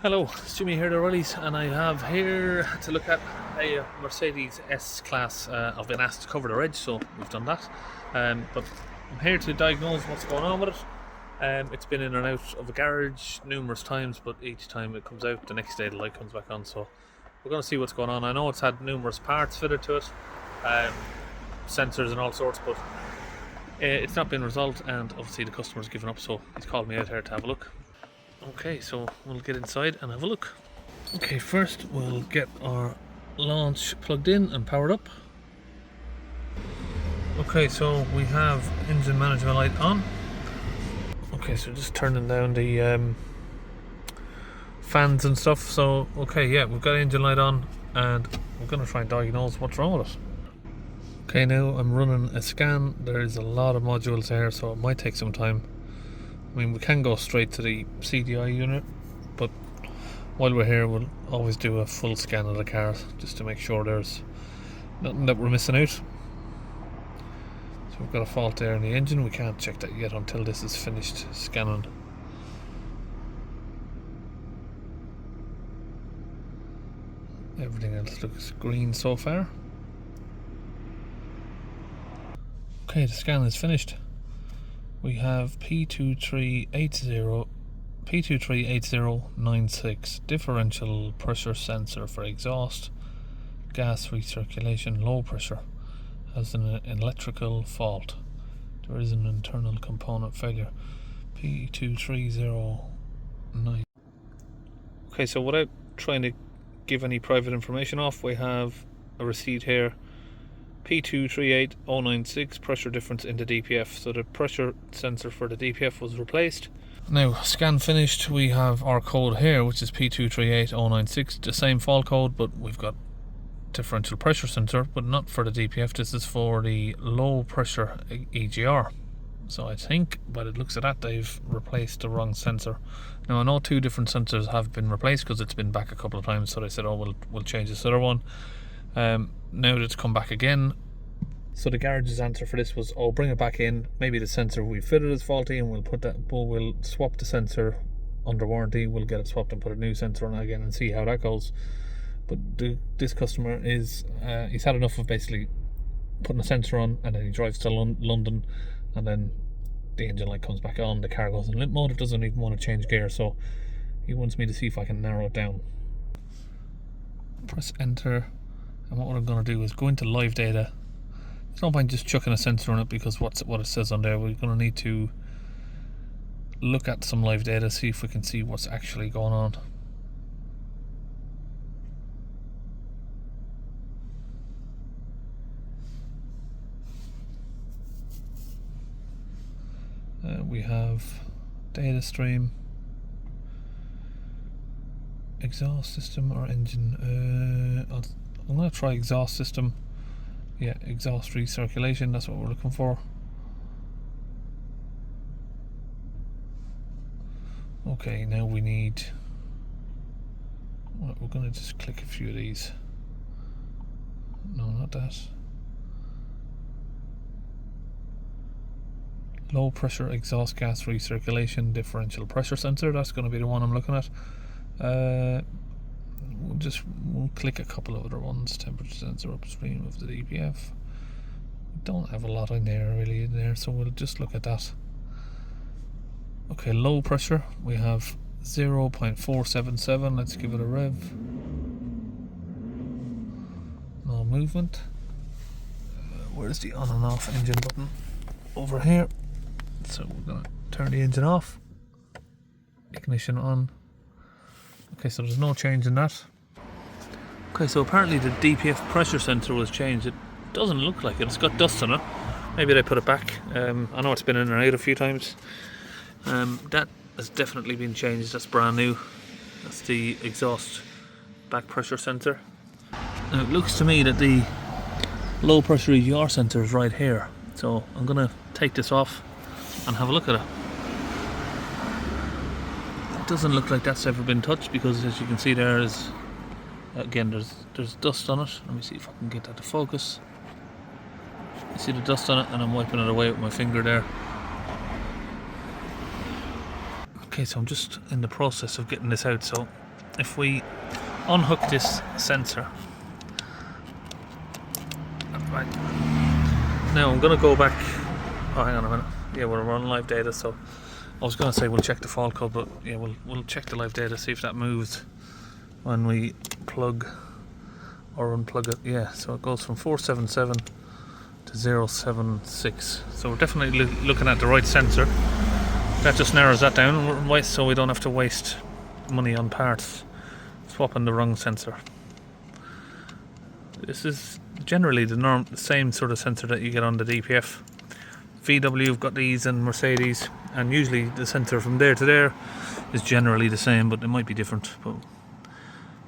Hello, it's Jimmy here at O'Reilly's, and I have here to look at a Mercedes S-Class. I've been asked to cover the reg, so we've done that. But I'm here to diagnose what's going on with it. It's been in and out of the garage numerous times, but each time it comes out, the next day the light comes back on. So we're going to see what's going on. I know it's had numerous parts fitted to it, sensors and all sorts, but it's not been resolved, and obviously the customer's given up, so he's called me out here to have a look. Okay, so we'll get inside and have a look. Okay, first we'll get our launch plugged in and powered up. Okay, so we have engine management light on. Okay, so just turning down the fans and stuff. So, okay, yeah, we've got engine light on, and we're going to try and diagnose what's wrong with it. Okay, now I'm running a scan. There is a lot of modules here, so it might take some time. I mean, we can go straight to the CDI unit, but while we're here, we'll always do a full scan of the car just to make sure there's nothing that we're missing out. So we've got a fault there in the engine. We can't check that yet until this is finished scanning. Everything else looks green so far. Okay, the scan is finished. We have P2380-96 differential pressure sensor for exhaust gas recirculation, low pressure, has an electrical fault. There is an internal component failure. P2309. Okay, so without trying to give any private information off, we have a receipt here. P2380-96 pressure difference in the DPF. So the pressure sensor for the DPF was replaced. Now, scan finished, we have our code here, which is P2380-96, the same fault code, but we've got differential pressure sensor, but not for the DPF. This is for the low pressure EGR. So I think, by the looks of that, they've replaced the wrong sensor. Now, I know two different sensors have been replaced because it's been back a couple of times, so they said, oh, we'll change this other one. Now that it's come back again, so the garage's answer for this was, oh, bring it back in, maybe the sensor we fitted is faulty, and we'll swap the sensor under warranty, we'll get it swapped and put a new sensor on again and see how that goes. But this customer is he's had enough of basically putting a sensor on, and then he drives to London, and then the engine light comes back on, the car goes in limp mode, it doesn't even want to change gear, so he wants me to see if I can narrow it down. Press enter. And what we're going to do is go into live data. There's no point just chucking a sensor on it, because what it says on there, we're going to need to look at some live data, see if we can see what's actually going on. We have data stream, exhaust system or engine. I'm going to try exhaust system. Yeah, exhaust recirculation, that's what we're looking for. Okay, now we need... Well, we're going to just click a few of these. No, not that. Low pressure exhaust gas recirculation differential pressure sensor, that's going to be the one I'm looking at. We'll click a couple of other ones. Temperature sensor upstream of the DPF. We don't have a lot in there, so we'll just look at that. Okay, low pressure, we have 0.477. Let's give it a rev. No movement. Where's the on and off engine button? Over here. So we're gonna turn the engine off. Ignition on. Okay, so there's no change in that. Okay, so apparently the DPF pressure sensor was changed. It doesn't look like it. It's got dust on it. Maybe they put it back. I know it's been in and out a few times. That has definitely been changed. That's brand new. That's the exhaust back pressure sensor. Now it looks to me that the low pressure EGR sensor is right here. So I'm going to take this off and have a look at it. It doesn't look like that's ever been touched, because as you can see there is, again, there's dust on it. Let me see if I can get that to focus. You see the dust on it, and I'm wiping it away with my finger there. Okay, so I'm just in the process of getting this out. So if we unhook this sensor, right, now I'm going to go back. Oh, hang on a minute. Yeah, we're on live data, so I was going to say we'll check the fault code, but yeah, we'll check the live data, see if that moves when we plug or unplug it. Yeah, so it goes from 477 to 076. So we're definitely looking at the right sensor. That just narrows that down, so we don't have to waste money on parts swapping the wrong sensor. This is generally the same sort of sensor that you get on the DPF. VW have got these, and Mercedes, and usually the sensor from there to there is generally the same, but it might be different. But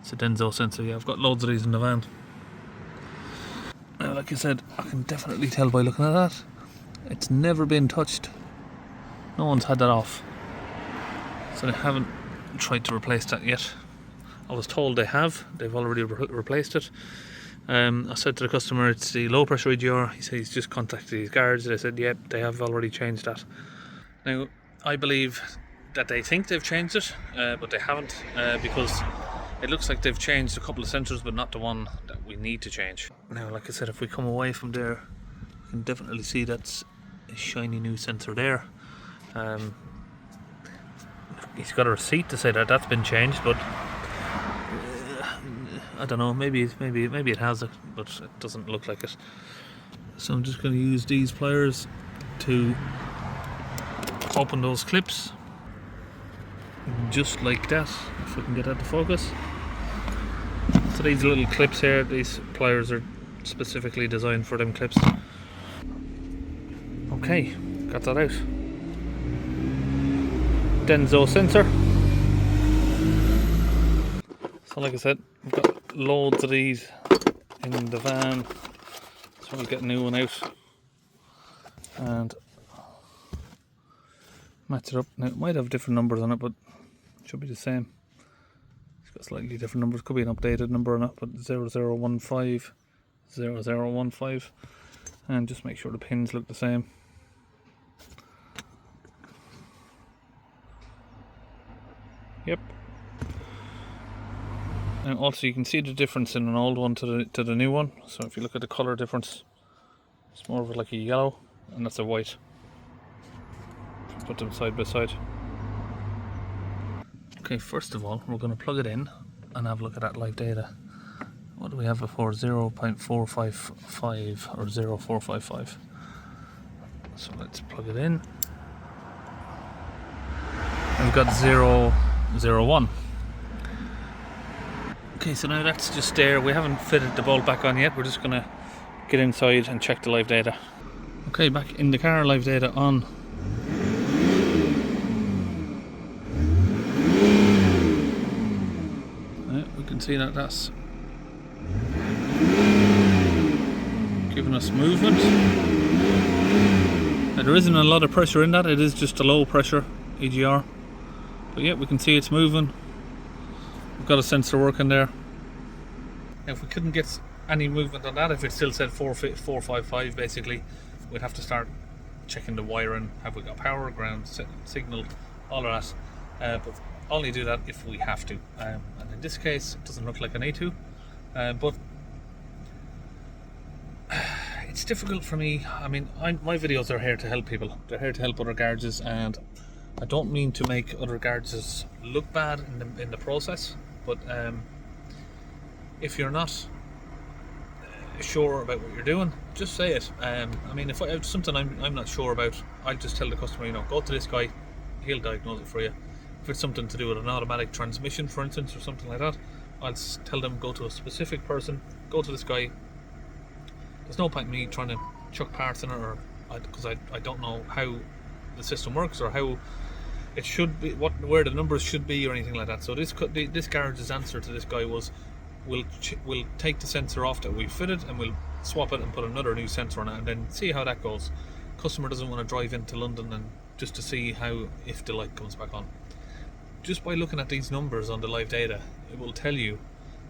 it's a Denso sensor. Yeah, I've got loads of these in the van. Now, like I said, I can definitely tell by looking at that, it's never been touched. No one's had that off, so they haven't tried to replace that yet. I was told they have. They've already replaced it. I said to the customer it's the low pressure EGR. He said he's just contacted his garage. They said yep, they have already changed that. Now I believe that they think they've changed it, but they haven't, because it looks like they've changed a couple of sensors, but not the one that we need to change. Now, like I said, if we come away from there, you can definitely see that's a shiny new sensor there. He's got a receipt to say that that's been changed, but I don't know. Maybe it has it, but it doesn't look like it. So I'm just going to use these pliers to open those clips, just like that. If we can get that to focus. So these little clips here, these pliers are specifically designed for them clips. Okay, got that out. Denso sensor. So like I said, I've got loads of these in the van, so we'll get a new one out and match it up. Now it might have different numbers on it, but it should be the same. It's got slightly different numbers, could be an updated number on it, but 0015, 0015, and just make sure the pins look the same. Yep. Now also you can see the difference in an old one to the new one. So if you look at the colour difference, it's more of like a yellow, and that's a white. Put them side by side. Okay, first of all we're going to plug it in and have a look at that live data. What do we have before? 0.455 or 0.455. So let's plug it in. And we've got 0.01. Okay, so now that's just there. We haven't fitted the bolt back on yet. We're just going to get inside and check the live data. Okay, back in the car, live data on. We can see that that's giving us movement. Now, there isn't a lot of pressure in that. It is just a low pressure EGR. But yeah, we can see it's moving. We've got a sensor working there. Now, if we couldn't get any movement on that, if it still said 455 basically, we'd have to start checking the wiring. Have we got power, ground, signal, all of that. But only do that if we have to. And in this case, it doesn't look like I need to. But it's difficult for me. I mean, my videos are here to help people. They're here to help other garages, and I don't mean to make other garages look bad in the process, but if you're not sure about what you're doing, just say it. I mean, if it's something I'm not sure about, I'll just tell the customer, go to this guy, he'll diagnose it for you. If it's something to do with an automatic transmission, for instance, or something like that, I'll tell them go to a specific person, go to this guy. There's no point in me trying to chuck parts in it, or because I don't know how the system works or how it should be, where the numbers should be, or anything like that. So this garage's answer to this guy was, we'll take the sensor off that we fitted and we'll swap it and put another new sensor on it, and then see how that goes. Customer doesn't want to drive into London and just to see if the light comes back on. Just by looking at these numbers on the live data, it will tell you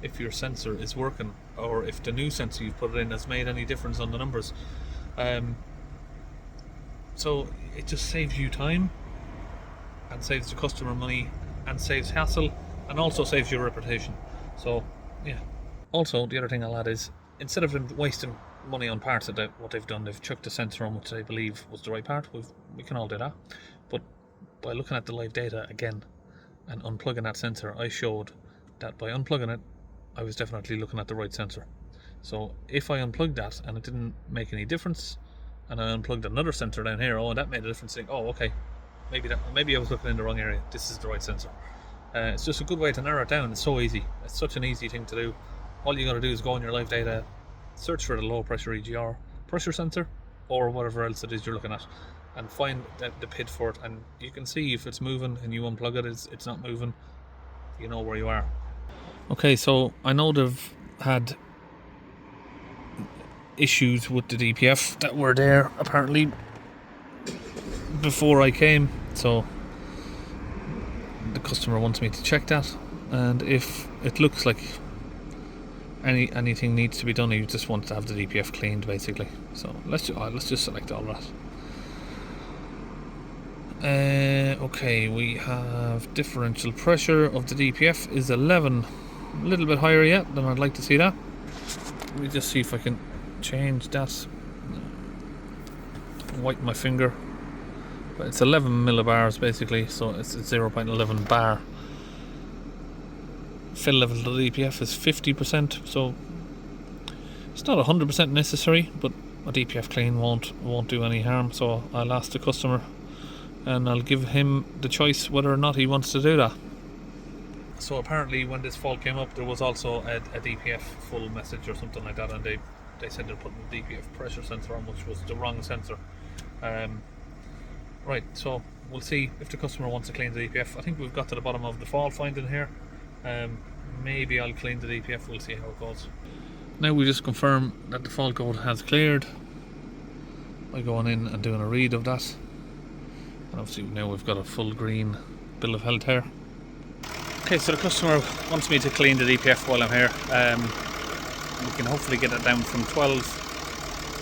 if your sensor is working, or if the new sensor you've put it in has made any difference on the numbers. So it just saves you time and saves the customer money and saves hassle and also saves your reputation. So yeah. Also, the other thing I'll add is, instead of them wasting money on parts of what they've done, they've chucked a sensor on which they believe was the right part. We can all do that, but by looking at the live data again and unplugging that sensor, I showed that by unplugging it, I was definitely looking at the right sensor. So if I unplugged that and it didn't make any difference, and I unplugged another sensor down here, and that made a difference, saying, oh, okay, maybe I was looking in the wrong area, this is the right sensor. It's just a good way to narrow it down. It's so easy. It's such an easy thing to do. All you got to do is go on your live data, search for the low pressure EGR pressure sensor or whatever else it is you're looking at, and find the PID for it, and you can see if it's moving and you unplug it, it's not moving, you know where you are. Okay, so I know they've had issues with the DPF that were there apparently before I came, so the customer wants me to check that, and if it looks like anything needs to be done, he just wants to have the DPF cleaned basically. So let's just select all that. Okay, we have differential pressure of the DPF is 11, a little bit higher yet than I'd like to see that. Let me just see if I can change that. Wipe my finger. But it's 11 millibars basically, so it's 0.11 bar. Fill level of the DPF is 50%, so it's not 100% necessary, but a DPF clean won't do any harm. So I'll ask the customer and I'll give him the choice whether or not he wants to do that. So apparently when this fault came up, there was also a DPF full message or something like that, and they said they're putting the DPF pressure sensor on, which was the wrong sensor. Right, so we'll see if the customer wants to clean the DPF. I think we've got to the bottom of the fault finding here. Maybe I'll clean the DPF, we'll see how it goes. Now we just confirm that the fault code has cleared by going in and doing a read of that. And obviously now we've got a full green bill of health here. Okay, so the customer wants me to clean the DPF while I'm here. We can hopefully get it down from 12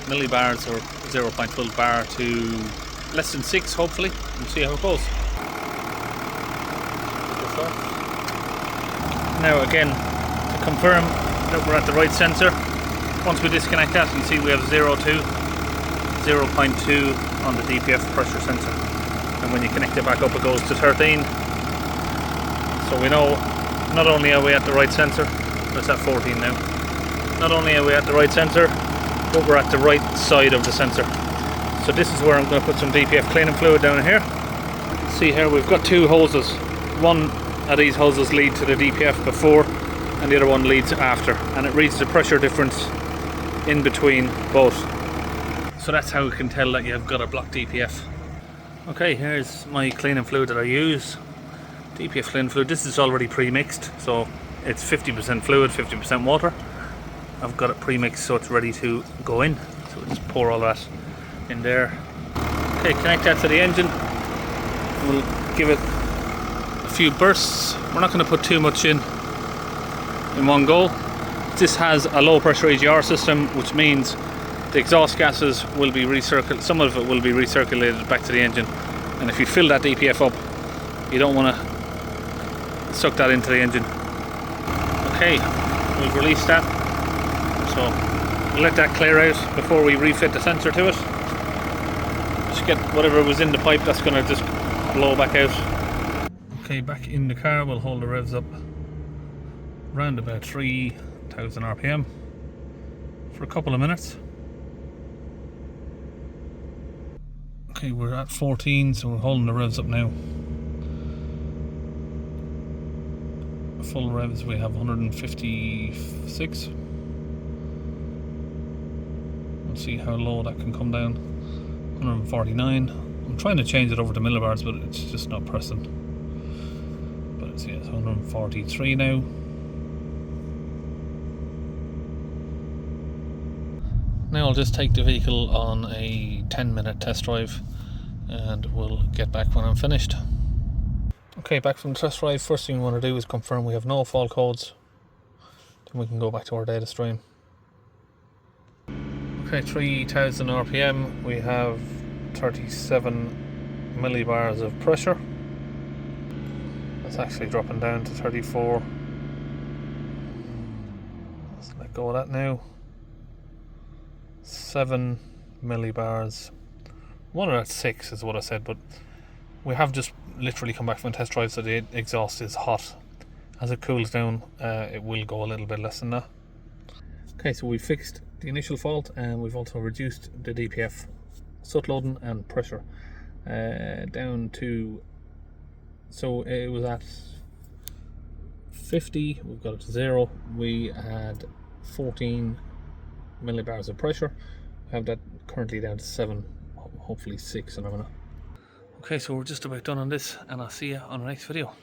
millibars or 0.12 bar to less than 6, hopefully. We'll see how it goes. Now again, to confirm that we're at the right sensor, once we disconnect that, you see we have 0.2 on the DPF pressure sensor, and when you connect it back up it goes to 13. So we know not only are we at the right sensor, it's at 14 now, not only are we at the right sensor, but we're at the right side of the sensor. So this is where I'm going to put some DPF cleaning fluid down here. See here, we've got two hoses. One of these hoses lead to the DPF before and the other one leads after, and it reads the pressure difference in between both. So that's how we can tell that you've got a blocked DPF. Okay, here's my cleaning fluid that I use. DPF cleaning fluid. This is already pre-mixed, so it's 50% fluid, 50% water. I've got it pre-mixed so it's ready to go in. So we'll just pour all that in there. Okay, connect that to the engine. We'll give it a few bursts. We're not going to put too much in one go. This has a low pressure EGR system, which means the exhaust gases will be recirculated, some of it will be recirculated back to the engine, and if you fill that DPF up, you don't want to suck that into the engine. Okay, we've released that, so we'll let that clear out before we refit the sensor to it. Just get whatever was in the pipe, that's going to just blow back out. Okay, back in the car, we'll hold the revs up around about 3000 RPM for a couple of minutes. Okay, we're at 14, so we're holding the revs up now. Full revs we have 156. We'll see how low that can come down. 149. I'm trying to change it over to millibars, but it's just not pressing. But it's, yeah, it's 143 now. Now I'll just take the vehicle on a 10-minute test drive and we'll get back when I'm finished. Okay, back from the test drive. First thing we want to do is confirm we have no fault codes. Then we can go back to our data stream. Okay, 3000 RPM, we have 37 millibars of pressure. That's actually dropping down to 34. Let's let go of that now. 7 millibars. One at 6 is what I said, but we have just literally come back from a test drive, so the exhaust is hot. As it cools down, it will go a little bit less than that. Okay, so we fixed the initial fault, and we've also reduced the DPF soot loading and pressure down to, so it was at 50, we've got it to 0. We had 14 millibars of pressure. We have that currently down to 7, hopefully 6 in a minute. Okay, so we're just about done on this, and I'll see you on the next video.